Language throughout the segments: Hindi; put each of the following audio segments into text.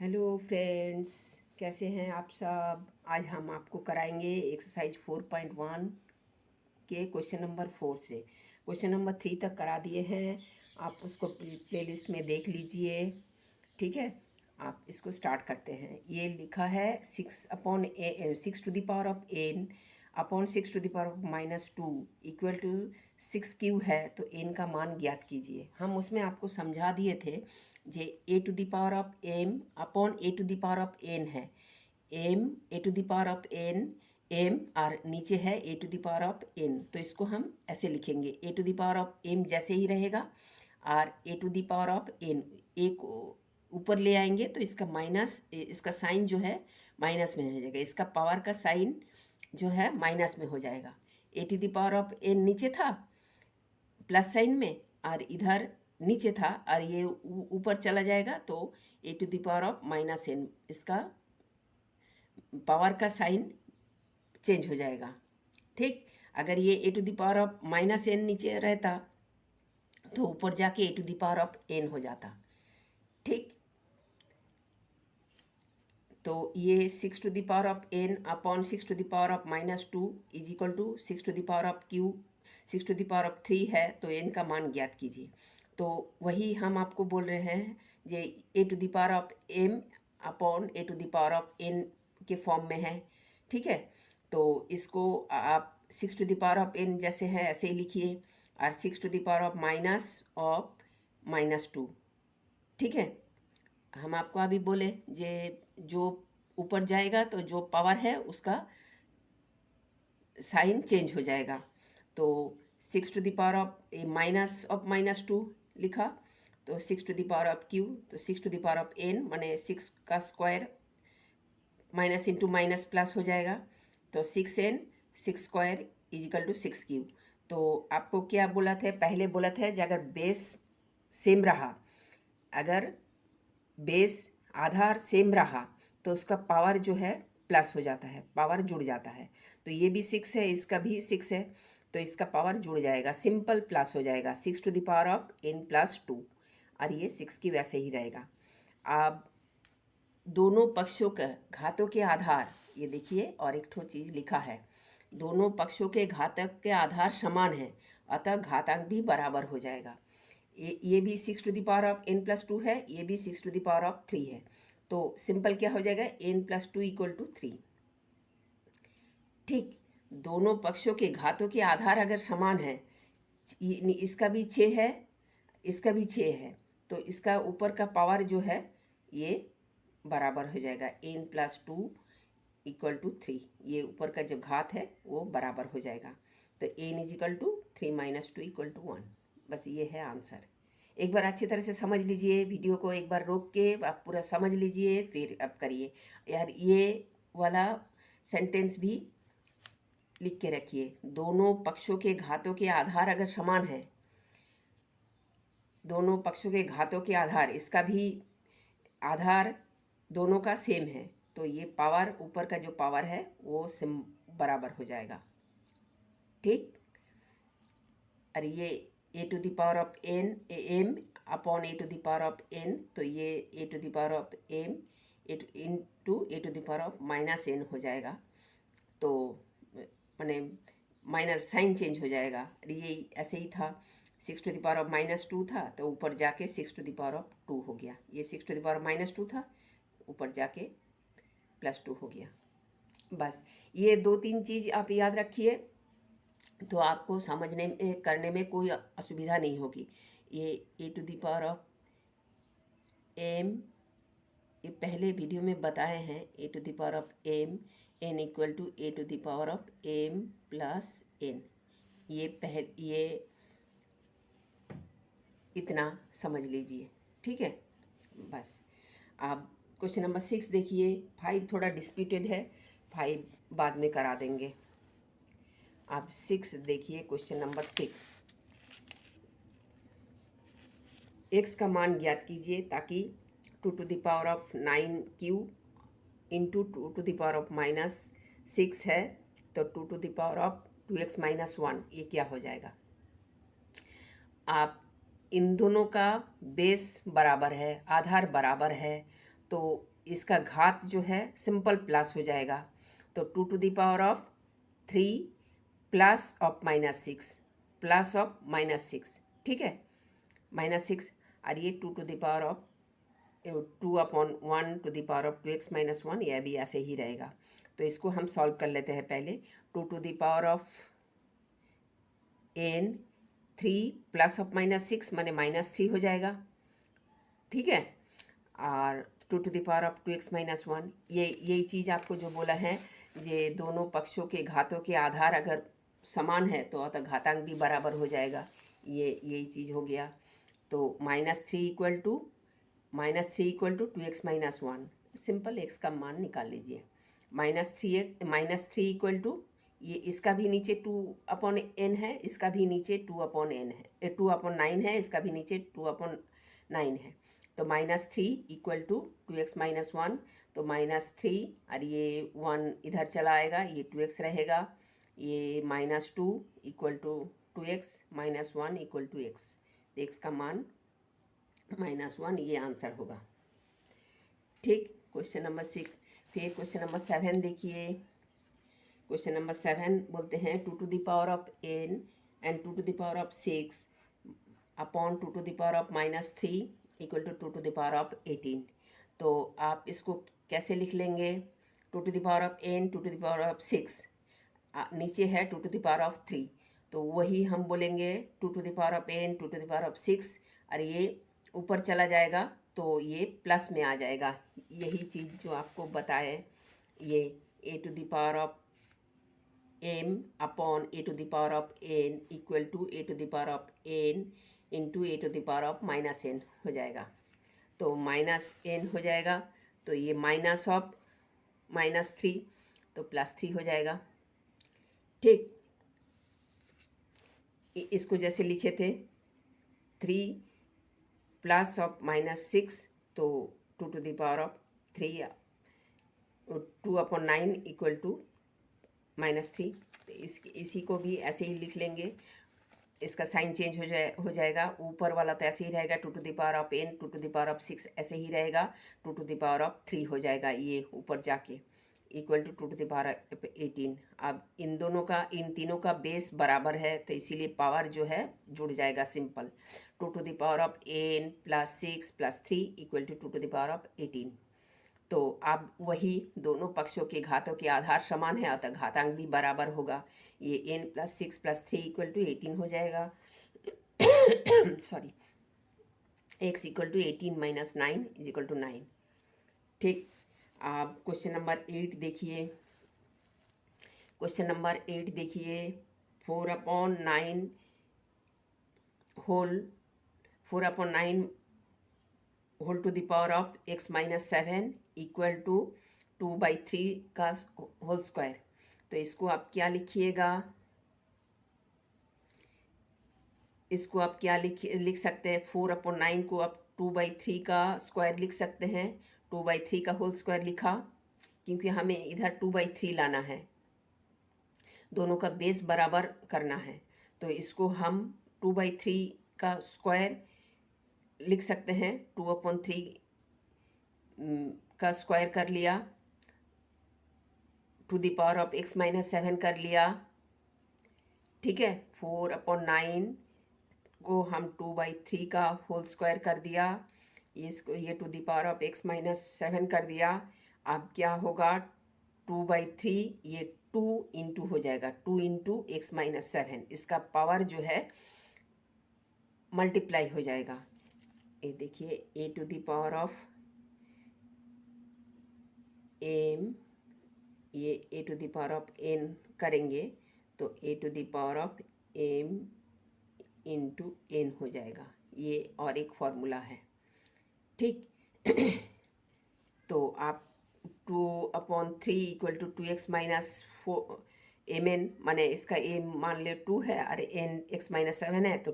हेलो फ्रेंड्स, कैसे हैं आप सब। आज हम आपको कराएंगे एक्सरसाइज 4.1 के क्वेश्चन नंबर 4 से क्वेश्चन नंबर 3 तक करा दिए हैं। आप उसको प्लेलिस्ट में देख लीजिए। ठीक है, आप इसको स्टार्ट करते हैं। ये लिखा है 6 to the power of n upon 6 to the power of -2 equal to 6 q है, तो n का मान ज्ञात कीजिए। हम उसमें आपको समझा दिए थे जे a⁴m अपॉन a⁴n है। m a⁴n m और नीचे है a⁴n, तो इसको हम ऐसे लिखेंगे। a⁴m जैसे ही रहेगा और a⁴n एक ऊपर ले आएंगे तो इसका माइनस, इसका साइन जो है माइनस में हो जाएगा, इसका पावर का साइन जो है माइनस में हो जाएगा। a⁴n नीचे था प्लस साइन में और इधर नीचे था और ये ऊपर चला जाएगा तो a⁻−n, इसका पावर का साइन चेंज हो जाएगा। ठीक, अगर ये a⁻−n नीचे रहता तो ऊपर जाके a⁻n हो जाता। ठीक, तो ये 6 to the power of n upon 6 to the power of -2 is equal to 6 to the power of q, 6 to the power of 3 है, तो n का मान ज्ञात कीजिए। तो वही हम आपको बोल रहे हैं जे a⁻m अपॉन a⁻n के फॉर्म में है। ठीक है, तो इसको आप 6 to the power of n जैसे है ऐसे ही लिखिए और 6 टू द पावर ऑफ -2। ठीक है, हम आपको अभी बोले जे जो ऊपर जाएगा तो जो पावर है उसका साइन चेंज हो जाएगा। तो 6 टू द पावर ऑफ -2 लिखा, तो 6 to the power of q, तो 6 to the power of n माने 6 का square minus into minus plus हो जाएगा, तो 6n 6 square is equal to 6q। तो आपको क्या बोला था, पहले बोला था कि अगर बेस सेम रहा, अगर बेस आधार सेम रहा तो उसका पावर जो है प्लस हो जाता है, पावर जुड़ जाता है। तो ये भी 6 है, इसका भी 6 है, तो इसका पावर जुड़ जाएगा, सिंपल प्लस हो जाएगा 6 to the power of n+2 और ये 6 की वैसे ही रहेगा। अब दोनों पक्षों के घातों के आधार, ये देखिए और एक ठो चीज़ लिखा है, दोनों पक्षों के घातक के आधार समान है, अतः घातांक भी बराबर हो जाएगा। ये भी 6 to the power of n+2 है, ये भी 6 टू द पावर ऑफ 3 है, तो सिंपल क्या हो जाएगा n+2 इक्वल टू 3। ठीक, दोनों पक्षों के घातों के आधार अगर समान है, इसका भी 6 है, इसका भी 6 है, तो इसका ऊपर का पावर जो है ये बराबर हो जाएगा n+2 इक्वल टू 3। ये ऊपर का जो घात है वो बराबर हो जाएगा, तो n equal to 3 - 2 equal to 1। बस ये है आंसर। एक बार अच्छी तरह से समझ लीजिए, वीडियो को एक बार रोक के आप पूरा समझ लीजिए, फिर अब करिए। यार ये वाला सेंटेंस भी लिख के रखिए, दोनों पक्षों के घातों के आधार अगर समान है, दोनों पक्षों के घातों के आधार, इसका भी आधार दोनों का सेम है, तो ये पावर ऊपर का जो पावर है वो सिम बराबर हो जाएगा। ठीक, और ये a⁻n m अपॉन a⁻n, तो ये a⁻m इंटू a⁻n हो जाएगा, तो मैंने माइनस साइन चेंज हो जाएगा। ये ऐसे ही था, 6 टू द पावर ऑफ -2 था तो ऊपर जाके 6 टू द पावर ऑफ 2 हो गया। ये 6 टू द पावर ऑफ -2 था, ऊपर जाके +2 हो गया। बस ये 2-3 चीज़ आप याद रखिए, तो आपको समझने में करने में कोई असुविधा नहीं होगी। ये a⁻m, ये पहले वीडियो में बताए हैं, a⁻m n equal to a⁻m+n। ये इतना समझ लीजिए। ठीक है, बस आप क्वेश्चन नंबर 6 देखिए। 5 थोड़ा डिस्प्यूटेड है, 5 बाद में करा देंगे। आप 6 देखिए, क्वेश्चन नंबर 6। x का मान ज्ञात कीजिए ताकि 2 to the power of 9q into 2 to the power of -6 है, तो 2 to the power of 2x - 1 ये क्या हो जाएगा। आप इन दोनों का बेस बराबर है, आधार बराबर है, तो इसका घात जो है सिंपल प्लस हो जाएगा। तो 2 to the power of 3 plus of -6 plus of -6, ठीक है, -6। और ये 2 to the power of 2/1 to the power of 2x-1, यह भी ऐसे ही रहेगा। तो इसको हम सॉल्व कर लेते हैं पहले। 2 to the power of n 3 plus of -6 माने -3 हो जाएगा, ठीक है। और 2 to the power of 2x-1, यही चीज़ आपको जो बोला है, ये दोनों पक्षों के घातों के आधार अगर समान है तो अतः घातांक भी बराबर हो जाएगा। यही चीज़ हो गया। तो -3 equal to 2x-1, simple x का मान निकाल लीजिए। -3 इक्वल टू, ये इसका भी नीचे 2/n है, इसका भी नीचे 2/n है, 2/9 है, इसका भी नीचे 2/9 है। तो -3 इक्वल टू 2x-1, तो -3 और ये 1 इधर चला आएगा, ये 2x रहेगा, ये -2 equal to 2x-1 equal to x, तो x का मान -1, ये आंसर होगा, ठीक। Question number 6। फिर क्वेश्चन नंबर 7 देखिए। क्वेश्चन नंबर 7 बोलते हैं 2 to the power of n and 2 to the power of 6 upon 2 to the power of -3 equal to 2 to the power of 18। तो आप इसको कैसे लिख लेंगे? 2 to the power of n 2 to the power of 6, नीचे है 2 टू द पावर ऑफ 3, तो वही हम बोलेंगे 2 to the power of n 2 to the power of 6, और ये ऊपर चला जाएगा तो ये प्लस में आ जाएगा। यही चीज़ जो आपको बताए, ये a to the power of m upon a to the power of n equal to a to the power of n into a to the power of -n हो जाएगा। तो -n हो जाएगा, तो ये माइनस ऑफ -3, तो +3 हो जाएगा, ठीक। इसको जैसे लिखे थे 3 प्लस ऑफ -6, तो 2 to the power of 3 2/9 equal to -3। तो इसी को भी ऐसे ही लिख लेंगे, इसका साइन चेंज हो जाएगा। ऊपर वाला तो ऐसे ही रहेगा 2 to the power of n 2 to the power of 6 ऐसे ही रहेगा, 2 टू द पावर ऑफ 3 हो जाएगा ये ऊपर जाके, equal to 2 to the power of 18। अब इन तीनों का बेस बराबर है, तो इसीलिए पावर जो है जुड़ जाएगा simple. 2 to the power of n plus 6 plus 3 equal to 2 to the power of 18। तो अब वही दोनों पक्षों के घातों के आधार समान है, अतः घातांक भी बराबर होगा। ये n plus 6 plus 3 equal to 18 हो जाएगा। Sorry, x equal to 18 minus 9 is equal to 9, ठीक। अब क्वेश्चन नंबर 8 देखिए। क्वेश्चन नंबर 8 देखिए, 4/9 whole to the power of x-7 equal to 2/3 का होल स्क्वायर। तो इसको आप क्या लिखिएगा? इसको आप क्या लिख सकते हैं? 4/9 को आप 2/3 का स्क्वायर लिख सकते हैं। 2/3 का होल स्क्वायर लिखा क्योंकि हमें इधर 2/3 लाना है, दोनों का बेस बराबर करना है। तो इसको हम 2/3 का स्क्वायर लिख सकते हैं। 2/3 का स्क्वायर कर लिया, to the power of x-7 कर लिया, ठीक है। 4/9 को हम 2/3 का होल स्क्वायर कर दिया, इसको ये to the power of x-7 कर दिया। अब क्या होगा? 2/3, ये 2 इंटू हो जाएगा, 2 इंटू x-7, इसका पावर जो है मल्टीप्लाई हो जाएगा। ये देखिए a to the power of m, ये a to the power of n करेंगे तो a to the power of m into n हो जाएगा। ये और एक फॉर्मूला है, ठीक। तो आप 2/3 इक्वल टू 2x-4 माने इसका a मान ले 2 है और n x-7 है, तो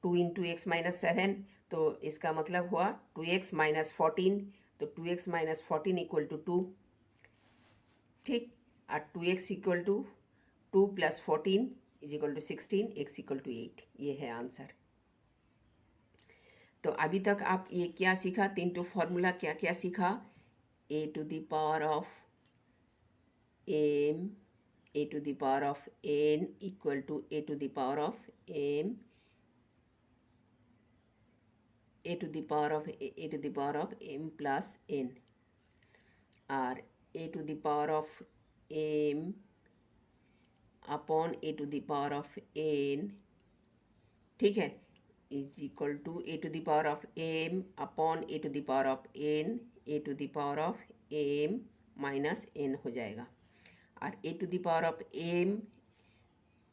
2 इंटू x-7, तो इसका मतलब हुआ 2x-14, तो 2x-14 इक्वल टू 2, ठीक। और 2x equal to 2 plus 14 is equal to 16, x equal to 8, ये है आंसर। तो अभी तक आप ये क्या सीखा, 3 फॉर्मूला क्या क्या सीखा, a to the power of m, a to the power of n equal to a to the power of m, a to the power of m plus n, और a to the power of m upon a to the power of n, ठीक है, is equal to a to the power of m upon a to the power of n, a to the power of M minus n हो जाएगा, और a to the power of m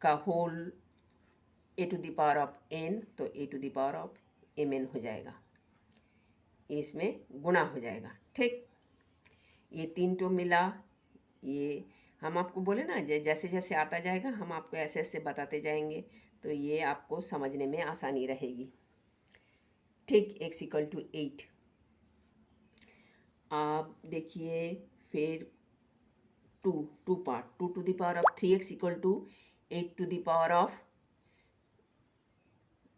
का whole a to the power of n, तो a to the power of m n हो जाएगा, इसमें गुणा हो जाएगा। ठीक, ये 3 मिला, ये हम आपको बोले ना जैसे जैसे आता जाएगा हम आपको ऐसे ऐसे बताते जाएंगे, तो ये आपको समझने में आसानी रहेगी। ठीक, x इक्वल टू 8। आप देखिए फिर two part, 2 to the power of 3x equal to 8 to the power of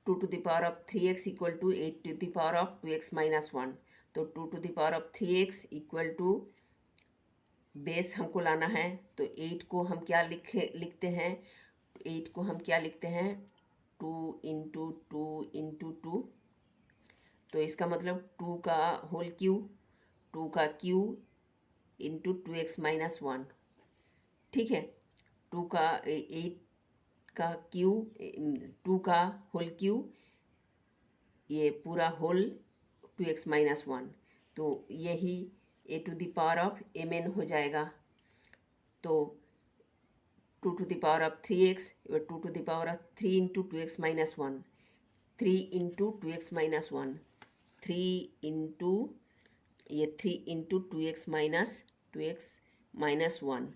2 to the power of 3x equal to 8 to the power of 2x minus 1। तो 2 to the power of 3x equal to base हमको लाना है, तो 8 को हम क्या लिखते हैं, 8 को हम क्या लिखते हैं, 2 इंटू 2 इंटू 2, तो इसका मतलब 2 का होल क्यू, 2 का क्यू इंटू 2x माइनस 1, ठीक है, 2 का 8 का क्यू, 2 का होल क्यू, ये पूरा होल 2x माइनस 1, तो यही a to the power of m n हो जाएगा। तो 2 to the power of 3x, 2 to the power of 3 into 2x minus 1, 3 into 2x minus 1, 3 into ये 3 इंटू 2x माइनस 1,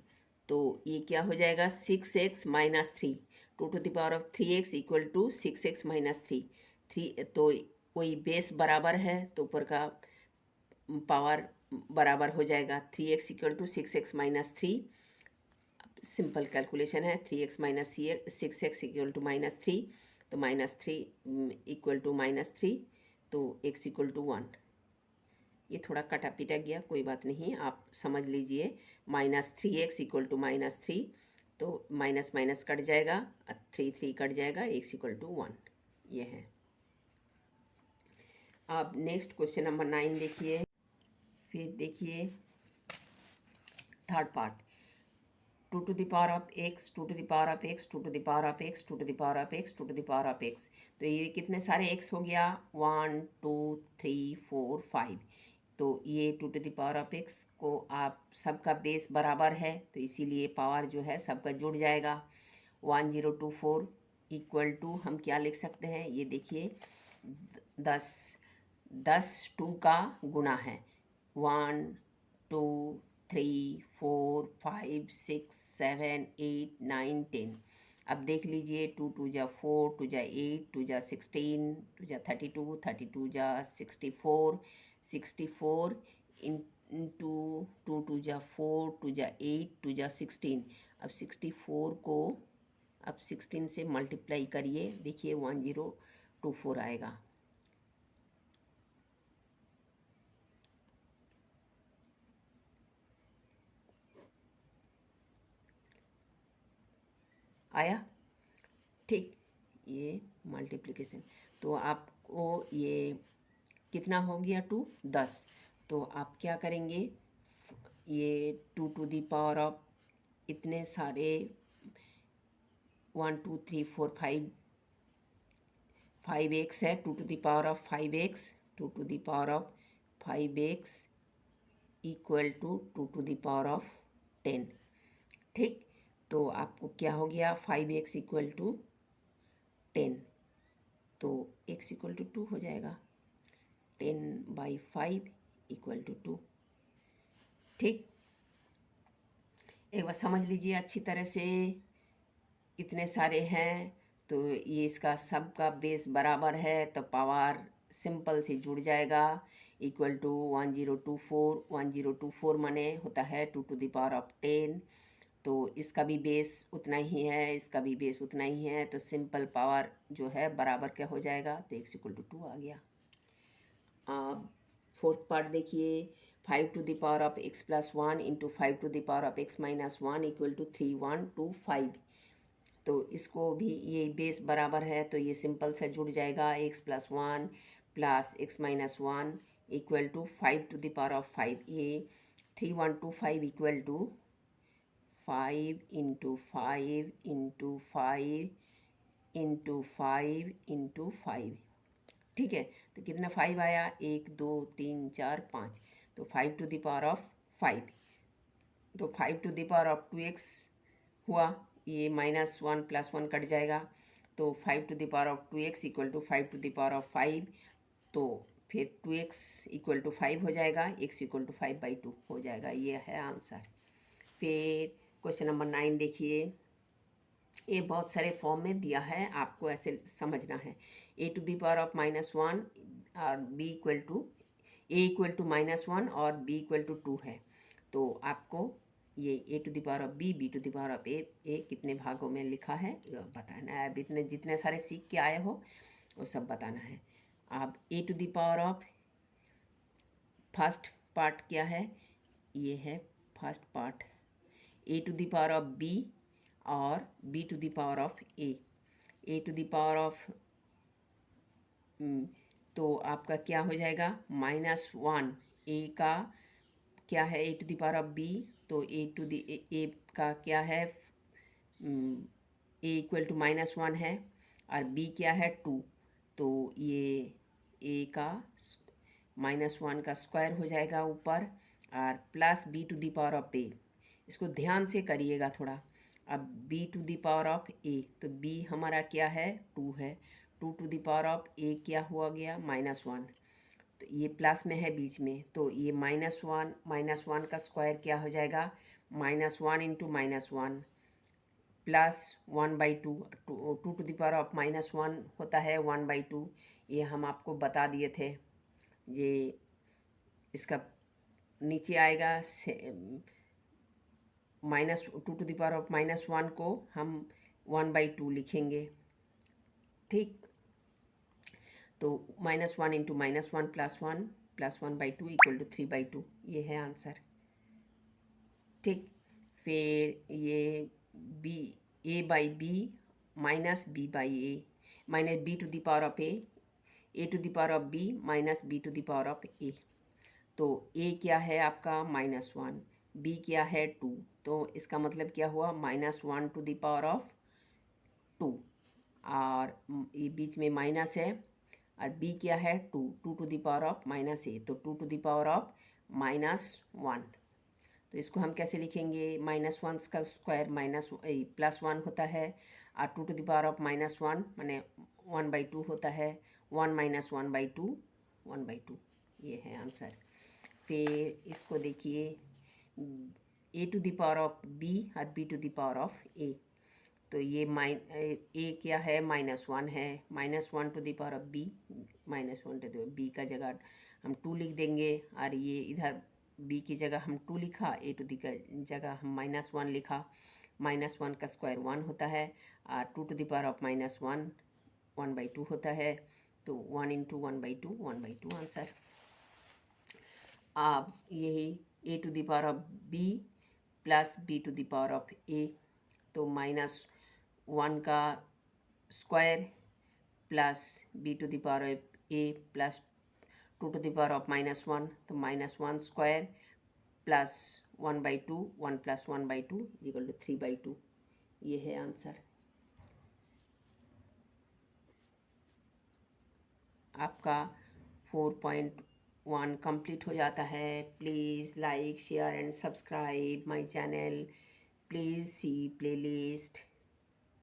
तो ये क्या हो जाएगा 6x minus 3, 2 to the power of 3x equal to 6x minus 3, तो वही बेस बराबर है तो ऊपर का पावर बराबर हो जाएगा, 3x equal to 6x minus 3, simple calculation है, 3x minus 6x equal to minus 3, तो माइनस 3 इक्वल टू माइनस 3, तो x इक्वल टू 1। ये थोड़ा कटा पिटा गया, कोई बात नहीं, आप समझ लीजिए, minus 3x equal to minus 3, तो माइनस माइनस कट जाएगा, 3 कट जाएगा, x इक्वल टू 1, ये है। अब नेक्स्ट क्वेश्चन नंबर 9 देखिए, फिर देखिए third part, 2 to the power of x, 2 to the power of x, 2 to the power of x, 2 to the power of x, 2 to the power of x, तो ये कितने सारे x हो गया, 1 2 3 4 5, तो ये 2 to the power of x को आप सबका बेस बराबर है, तो इसीलिए पावर जो है सबका जुड़ जाएगा, 1024 इक्वल टू हम क्या लिख सकते हैं, ये देखिए 10 2 का गुना है, 1 2 3 4 5 6 7 8 9 10, अब देख लीजिए 2 2 जा 4, 2 जा 8, 2 जा 16, 2 जा 32, 32 जा 64, 64 इंटू 2 2 जा 4, 2 जा 8, 2 जा 16, अब 64 को अब 16 से मल्टीप्लाई करिए, देखिए 1024 आएगा। आया, ठीक, ये मल्टीप्लिकेशन, तो आपको ये कितना हो गया 2 10, तो आप क्या करेंगे, ये 2 टू दी पावर ऑफ इतने सारे 1 2 3 4 5x है, 2 to the power of 5x, 2 to the power of 5x equal to 2 to the power of 10, ठीक, तो आपको क्या हो गया 5x इक्वल टू 10, तो x इक्वल टू 2 हो जाएगा, 10/5 इक्वल टू 2, ठीक, एक बार समझ लीजिए अच्छी तरह से, इतने सारे हैं तो ये इसका सबका बेस बराबर है, तो पावर सिंपल से जुड़ जाएगा, इक्वल टू 1024 माने होता है 2 टू द पावर ऑफ 10, तो इसका भी बेस उतना ही है, इसका भी बेस उतना ही है, तो सिंपल पावर जो है बराबर क्या हो जाएगा, तो x इक्वल टू 2 आ गया। फोर्थ पार्ट देखिए, 5⁻x+1 into 5⁻x-1 equal to 3, 1, 2, 5। तो इसको भी ये बेस बराबर है तो ये सिंपल से जुड़ जाएगा, x+1 plus x-1 equal to 5⁵ ये 3, 1, 2, 5 equal to 5 into 5 into 5 into 5 into 5। ठीक है, तो कितना 5 आया, 1, 2, 3, 4, 5, तो 5⁵ तो 5⁻2x हुआ, ये -1 + 1 कट जाएगा, तो 5⁻2x इक्वल टू 5⁵, तो फिर 2x इक्वल टू 5 हो जाएगा, x इक्वल टू 5/2 हो जाएगा। ये है आंसर। फिर क्वेश्चन नंबर 9 देखिए, ये बहुत सारे फॉर्म में दिया है, आपको ऐसे समझना है। a⁻−1 और b equal to a equal to -1 और b इक्वल टू 2 है, तो आपको ये a⁻b b⁻a कितने भागों में लिखा है बताना है। अब इतने जितने सारे सीख के आए हो वो सब बताना है। अब a⁻, फर्स्ट पार्ट क्या है, ये है फर्स्ट पार्ट, a⁻b और b⁻a। a⁻, तो आपका क्या हो जाएगा, -1, a का क्या है a⁻b, तो a का क्या है, a इक्वल टू -1 है और b क्या है 2, तो ये a का -1 का स्क्वायर हो जाएगा ऊपर और प्लस b⁻a। इसको ध्यान से करिएगा थोड़ा। अब b⁻a, तो b हमारा क्या है 2 है, 2⁻a क्या हुआ गया -1, तो ये प्लस में है बीच में, तो ये -1 का स्क्वायर क्या हो जाएगा, -1 इंटू -1 प्लस 1/2, 2⁻−1 होता है 1/2। ये हम आपको बता दिए थे, ये इसका नीचे आएगा -2⁻−1 को हम 1/2 लिखेंगे। ठीक, तो -1 into -1 plus 1 plus 1/2 equal to 3/2, ये है आंसर। ठीक, फिर ये a/b minus b/a minus a⁻b minus b⁻a। तो a क्या है आपका -1, b क्या है 2, तो इसका मतलब क्या हुआ -1⁻2, और ये बीच में माइनस है और b क्या है 2, 2⁻−a, तो 2⁻−1। तो इसको हम कैसे लिखेंगे, -1 का स्क्वायर +1 होता है और 2⁻−1 माने 1/2 होता है, 1 - 1/2 1/2, ये है आंसर। फिर इसको देखिए, a⁻b और b⁻a, तो ये a क्या है -1 है, -1⁻b -1 का जगह हम 2 लिख देंगे और ये इधर b की जगह हम 2 लिखा, a टू दी का जगह हम -1 लिखा, -1 का स्क्वायर 1 होता है और 2⁻−1 1/2 होता है, तो 1 इंटू 1/2 1/2 आंसर। अब यही a⁻b प्लस b⁻a, तो -1 का स्क्वायर प्लस b⁻a प्लस 2⁻−1, तो -1 square plus 1/2, 1 plus 1/2 equal to 3/2, ये है आंसर। आपका 4.1 कंप्लीट हो जाता है। Please like share and subscribe my channel, please see playlist.